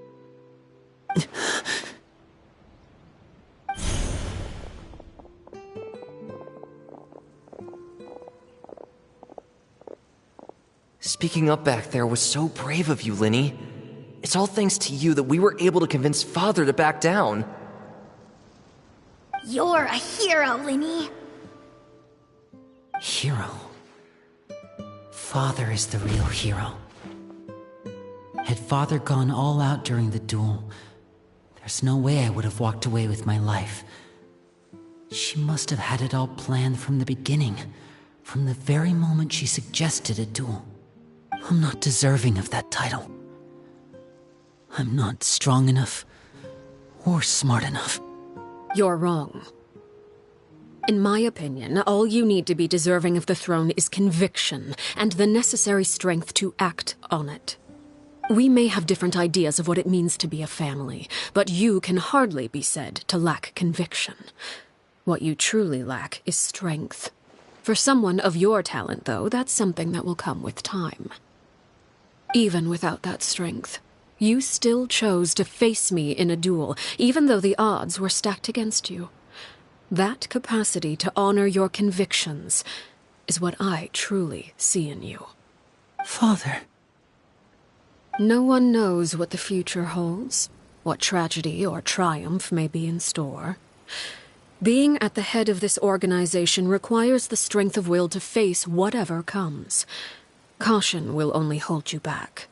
Speaking up back there was so brave of you, Linny. It's all thanks to you that we were able to convince Father to back down. You're a hero, Linny. Hero? Father is the real hero. Had Father gone all out during the duel, there's no way I would have walked away with my life. She must have had it all planned from the beginning, from the very moment she suggested a duel. I'm not deserving of that title. I'm not strong enough or smart enough. You're wrong. In my opinion, all you need to be deserving of the throne is conviction and the necessary strength to act on it. We may have different ideas of what it means to be a family, but you can hardly be said to lack conviction. What you truly lack is strength. For someone of your talent, though, that's something that will come with time. Even without that strength, you still chose to face me in a duel, even though the odds were stacked against you. That capacity to honor your convictions is what I truly see in you. Father. No one knows what the future holds, what tragedy or triumph may be in store. Being at the head of this organization requires the strength of will to face whatever comes. Caution will only hold you back.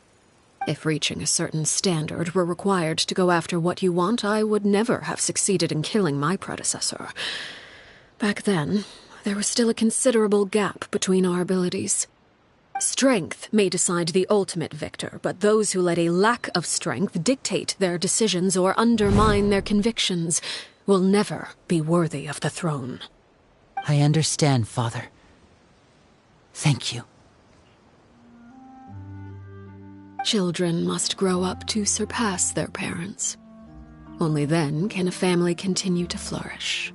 If reaching a certain standard were required to go after what you want, I would never have succeeded in killing my predecessor. Back then, there was still a considerable gap between our abilities. Strength may decide the ultimate victor, but those who let a lack of strength dictate their decisions or undermine their convictions will never be worthy of the throne. I understand, Father. Thank you. Children must grow up to surpass their parents. Only then can a family continue to flourish.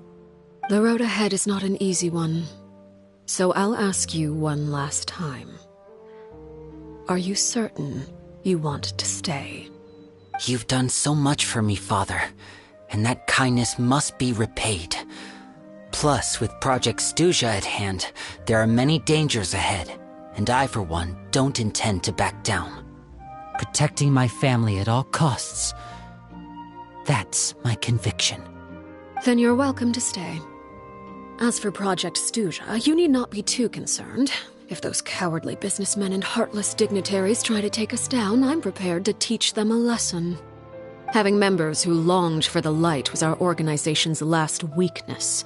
The road ahead is not an easy one, so I'll ask you one last time. Are you certain you want to stay? You've done so much for me, Father, and that kindness must be repaid. Plus, with Project Stuja at hand, there are many dangers ahead, and I, for one, don't intend to back down. Protecting my family at all costs. That's my conviction. Then you're welcome to stay. As for Project Stuja, you need not be too concerned. If those cowardly businessmen and heartless dignitaries try to take us down, I'm prepared to teach them a lesson. Having members who longed for the light was our organization's last weakness.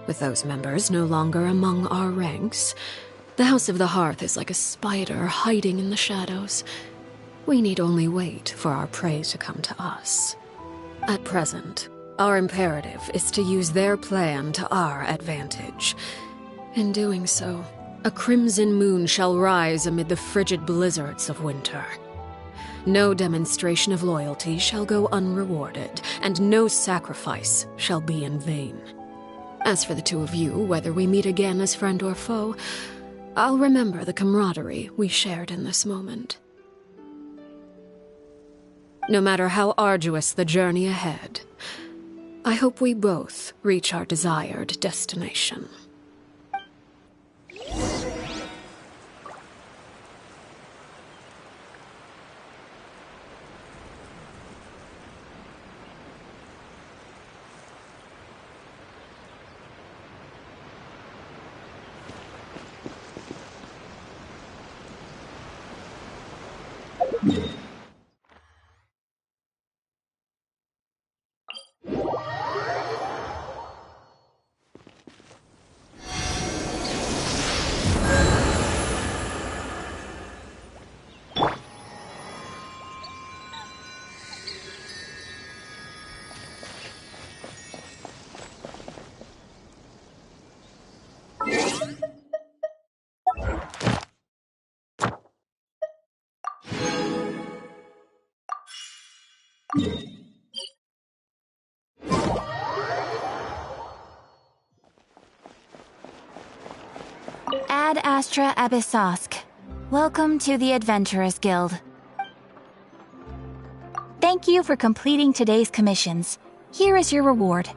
With those members no longer among our ranks, the House of the Hearth is like a spider hiding in the shadows. We need only wait for our prey to come to us. At present, our imperative is to use their plan to our advantage. In doing so, a crimson moon shall rise amid the frigid blizzards of winter. No demonstration of loyalty shall go unrewarded, and no sacrifice shall be in vain. As for the two of you, whether we meet again as friend or foe, I'll remember the camaraderie we shared in this moment. No matter how arduous the journey ahead, I hope we both reach our desired destination. Ad Astra Abyssosk. Welcome to the Adventurers Guild. Thank you for completing today's commissions. Here is your reward.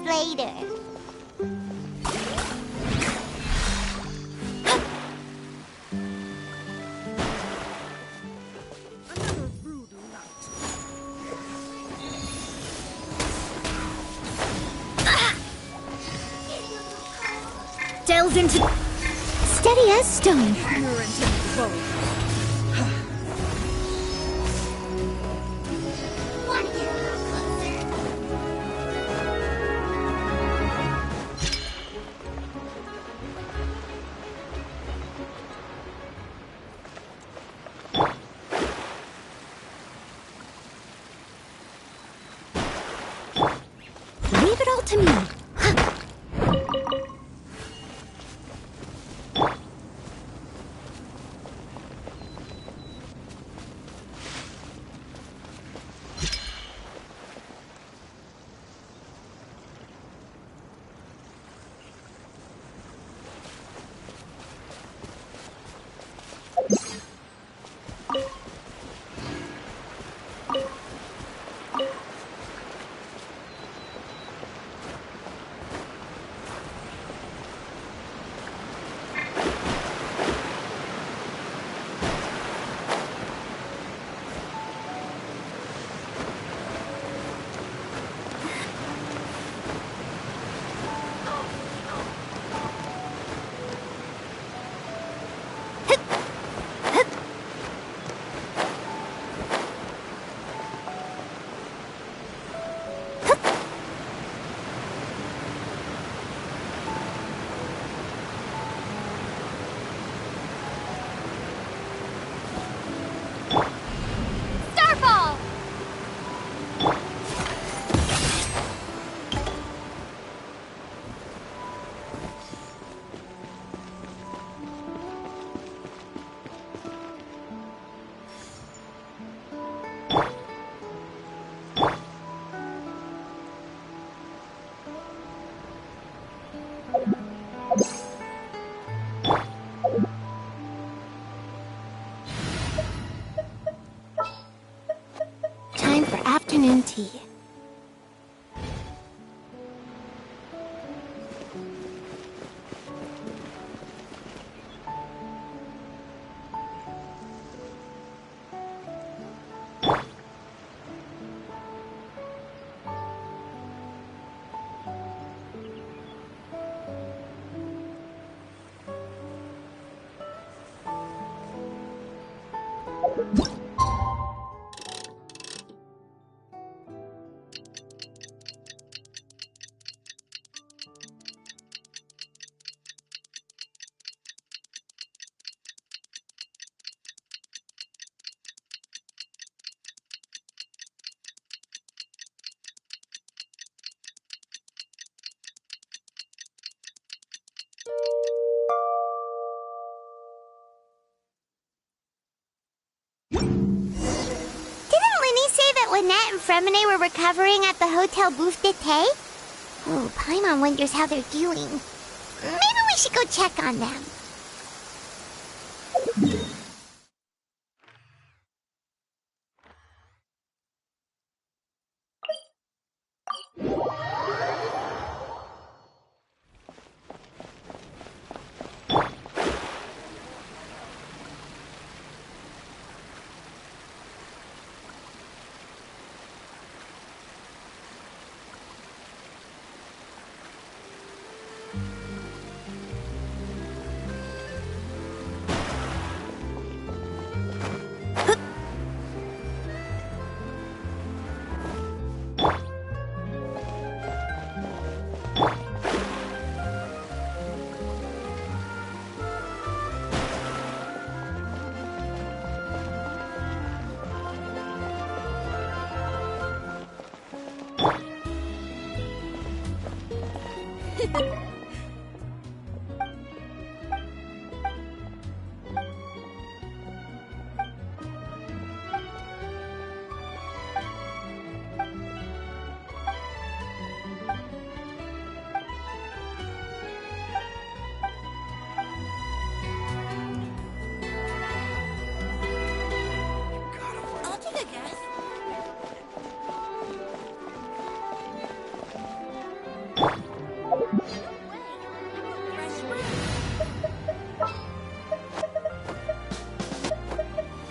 Later. Delves into... Steady as stone. Leave it all to me. Time for afternoon tea. Didn't Linny say that Lynette and Fremine were recovering at the Hotel Bouffe d'été? Oh, Paimon wonders how they're doing. Maybe we should go check on them.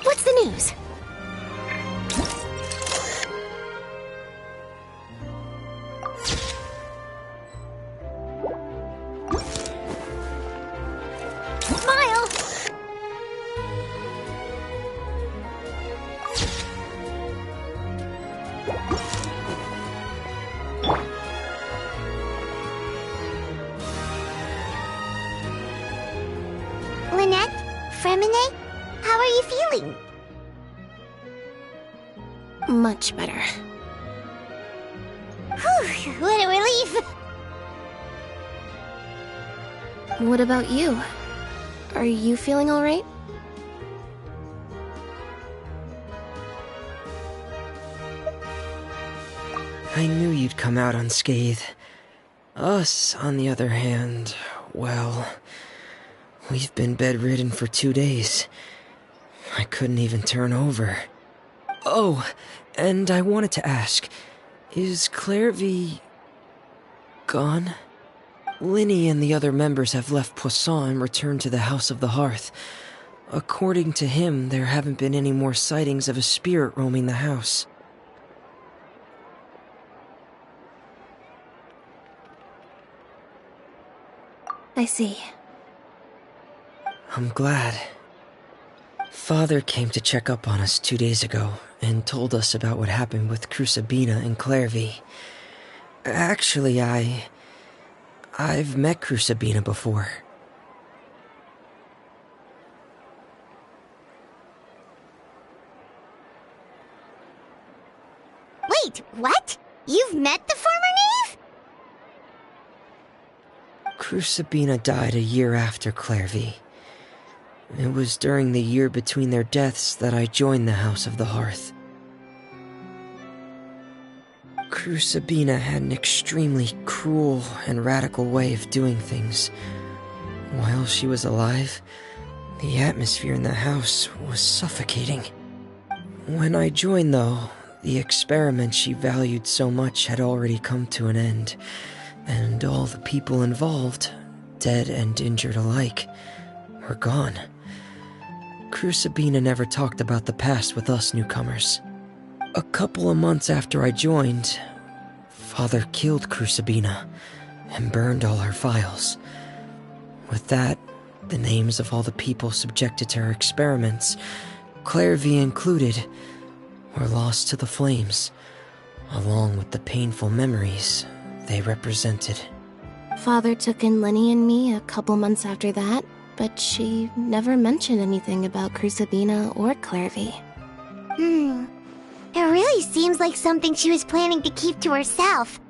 What's the news? Smile! Lynette? Fremine? How are you feeling? Much better. Whew, what a relief! What about you? Are you feeling alright? I knew you'd come out unscathed. Us, on the other hand, well, we've been bedridden for 2 days. I couldn't even turn over. Oh, and I wanted to ask, is Clairvy gone? Linny and the other members have left Poisson and returned to the House of the Hearth. According to him, there haven't been any more sightings of a spirit roaming the house. I see. I'm glad. Father came to check up on us 2 days ago and told us about what happened with Crusabina and Clairvy. Actually, I've met Crusabina before. Wait, what? You've met the former knave? Crusabina died a year after Clairvy. It was during the year between their deaths that I joined the House of the Hearth. Sabina had an extremely cruel and radical way of doing things. While she was alive, the atmosphere in the house was suffocating. When I joined, though, the experiment she valued so much had already come to an end, and all the people involved, dead and injured alike, were gone. Sabina never talked about the past with us newcomers. A couple of months after I joined, Father killed Sabina and burned all her files. With that, the names of all the people subjected to her experiments, Clairvy included, were lost to the flames, along with the painful memories they represented. Father took in Lenny and me a couple months after that, but she never mentioned anything about Sabina or Clairvy. It really seems like something she was planning to keep to herself.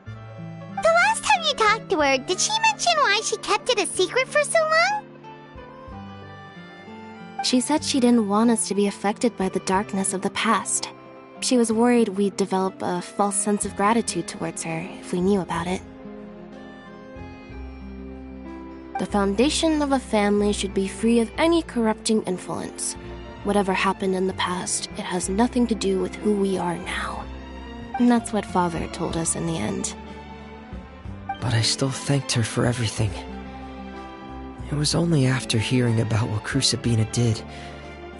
The last time you talked to her, did she mention why she kept it a secret for so long? She said she didn't want us to be affected by the darkness of the past. She was worried we'd develop a false sense of gratitude towards her if we knew about it. The foundation of a family should be free of any corrupting influence. Whatever happened in the past, it has nothing to do with who we are now. And that's what Father told us in the end. But I still thanked her for everything. It was only after hearing about what Sabina did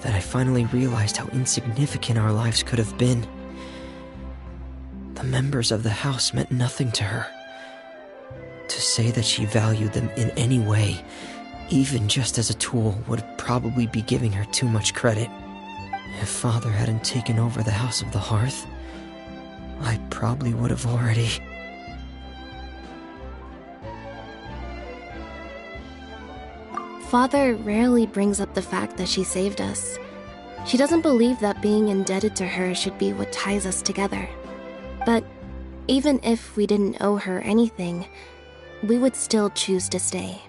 that I finally realized how insignificant our lives could have been. The members of the house meant nothing to her. To say that she valued them in any way, even just as a tool, would probably be giving her too much credit. If Father hadn't taken over the House of the Hearth, I probably would have already... Father rarely brings up the fact that she saved us. She doesn't believe that being indebted to her should be what ties us together. But even if we didn't owe her anything, we would still choose to stay.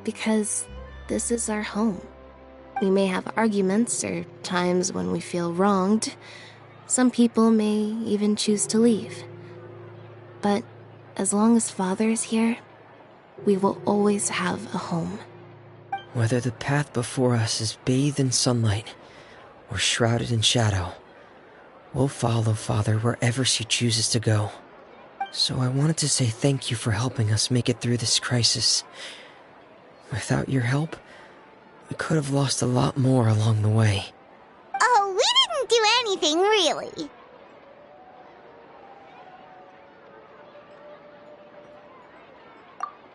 Because this is our home. We may have arguments or times when we feel wronged. Some people may even choose to leave. But as long as Father is here, we will always have a home. Whether the path before us is bathed in sunlight or shrouded in shadow, we'll follow Father wherever she chooses to go. So I wanted to say thank you for helping us make it through this crisis. Without your help, we could have lost a lot more along the way. Oh, we didn't do anything, really.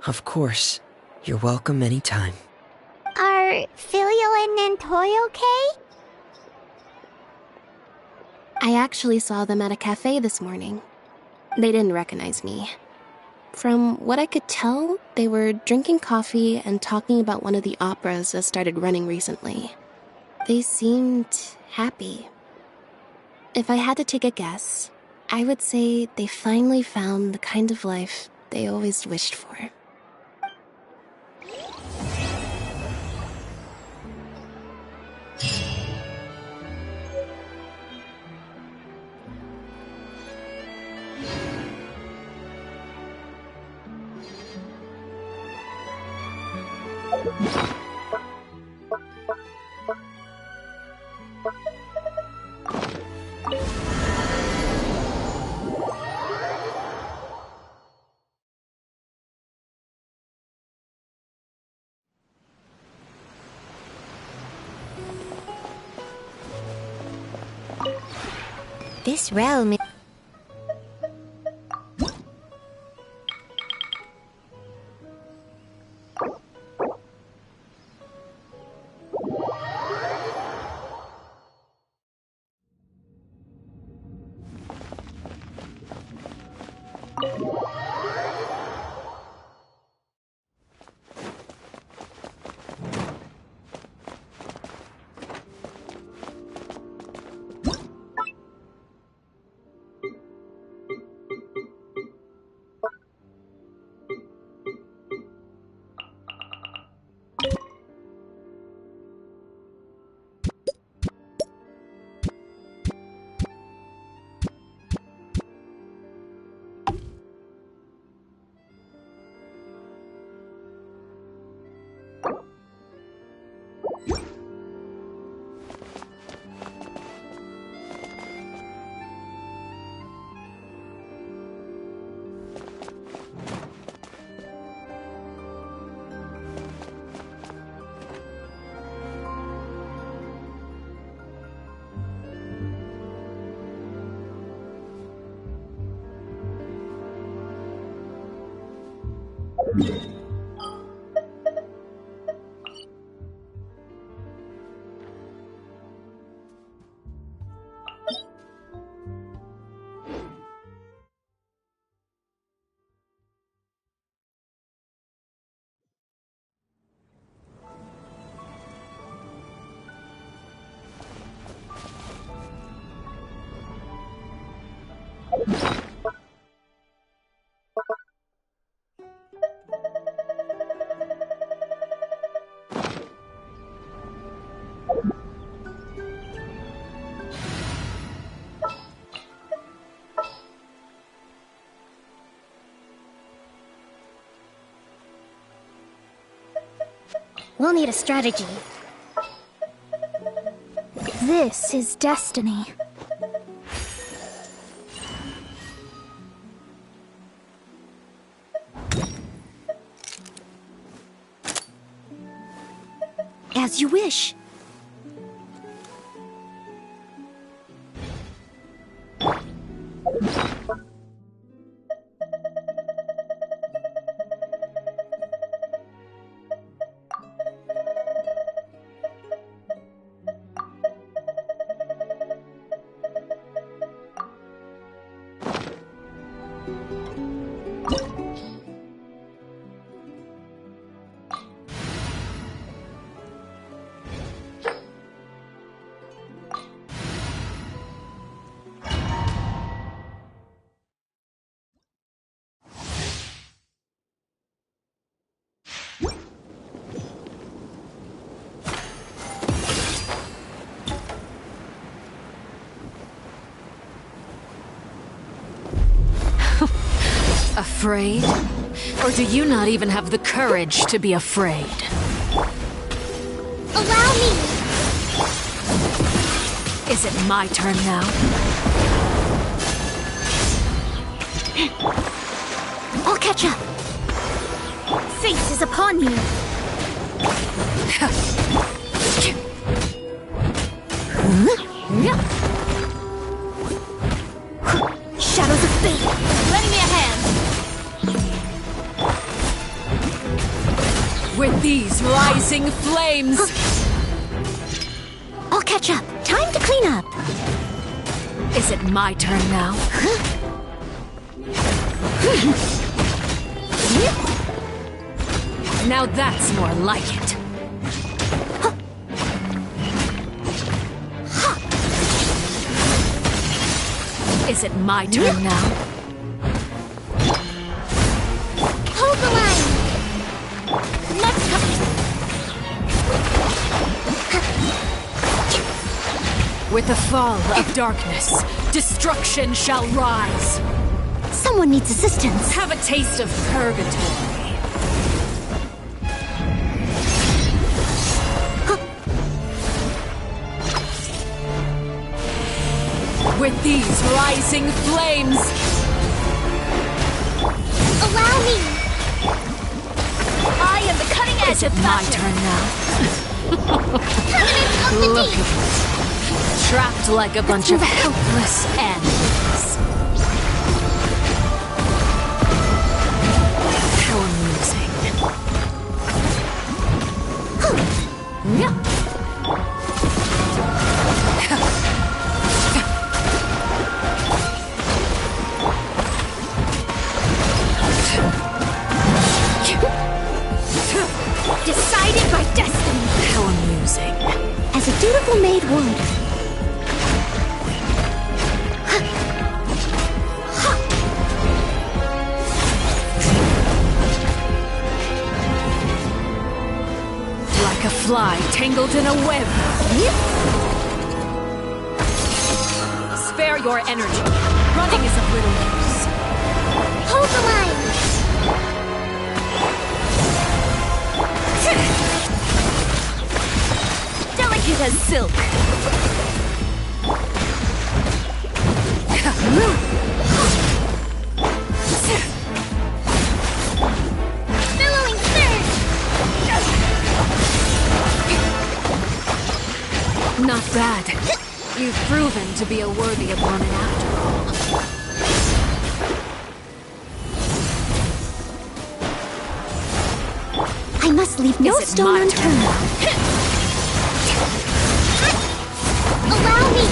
Of course. You're welcome anytime. Are Filial and Nantoy okay? I actually saw them at a cafe this morning. They didn't recognize me. From what I could tell, they were drinking coffee and talking about one of the operas that started running recently. They seemed happy. If I had to take a guess, I would say they finally found the kind of life they always wished for. This realm is... We'll need a strategy. This is destiny. As you wish. Afraid? Or do you not even have the courage to be afraid? Allow me! Is it my turn now? I'll catch up. Fate is upon you. Shadows of fate. Lend me a hand. With these rising flames! I'll catch up. Time to clean up. Is it my turn now? Now that's more like it. Is it my turn now? Hold the line. Next coming. With the fall of darkness, destruction shall rise. Someone needs assistance. Have a taste of purgatory. With these rising flames! Allow me! I am the cutting edge of my fashion. turn now. Of the Look deep. at it. Trapped like a bunch of helpless animals. How amusing. Decided by destiny. How amusing. As a dutiful maid would. Like a fly tangled in a web. Spare your energy. Running is of little use. Hold the line. Delicate as silk. Billowing surge. Not bad. You've proven to be a worthy opponent after all. I must leave no stone unturned. Allow me!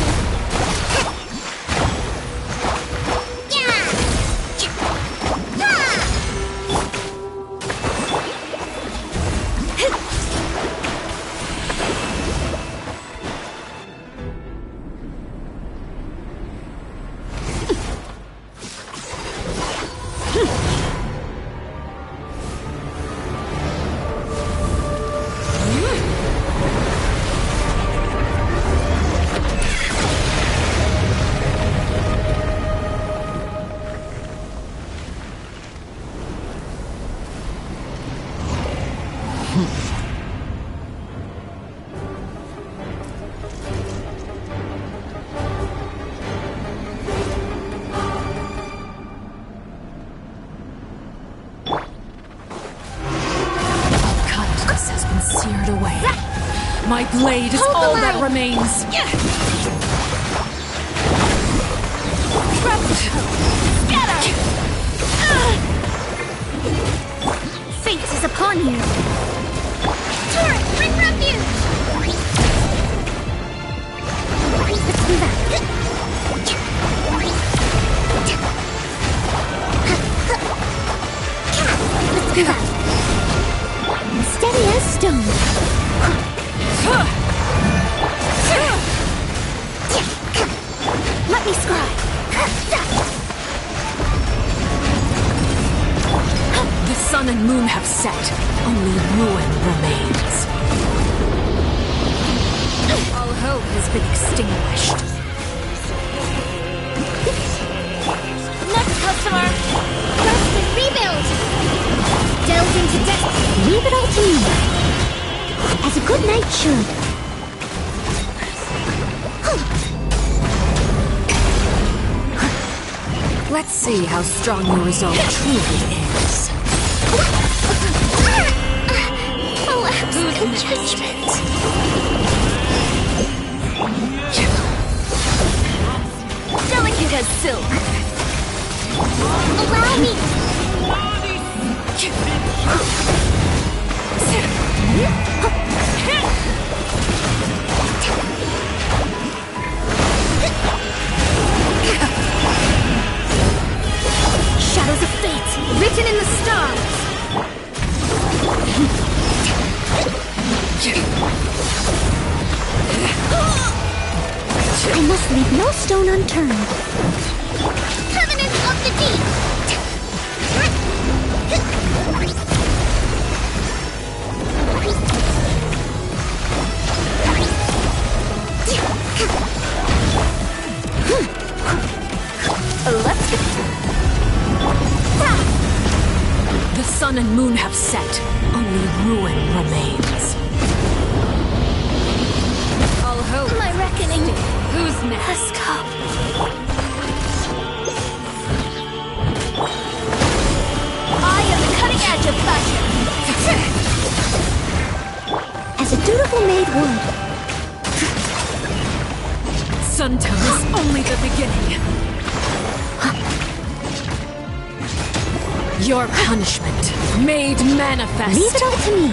Seared away. My blade is all that remains. Fate is upon you. Turret, bring refuge. Let's do that. Let's do that. Steady as stone. Let me scry. The sun and moon have set. Only ruin remains. All hope has been extinguished. Next customer. Rest and rebuild. Delve into depth. Leave it all to me. As a good knight should. Let's see how strong your resolve truly is. Collapse and judgment. Delicate as silk. Allow me. Shadows of fate, written in the stars. I must leave no stone unturned. Covenant of the deep. Let's go. The sun and moon have set. Only ruin remains. All hope. My reckoning. Who's next? Let's go. I am the cutting edge of fashion. As a dutiful maid would. Suntone is only the beginning. Your punishment made manifest. Leave it all to me.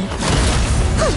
Huh?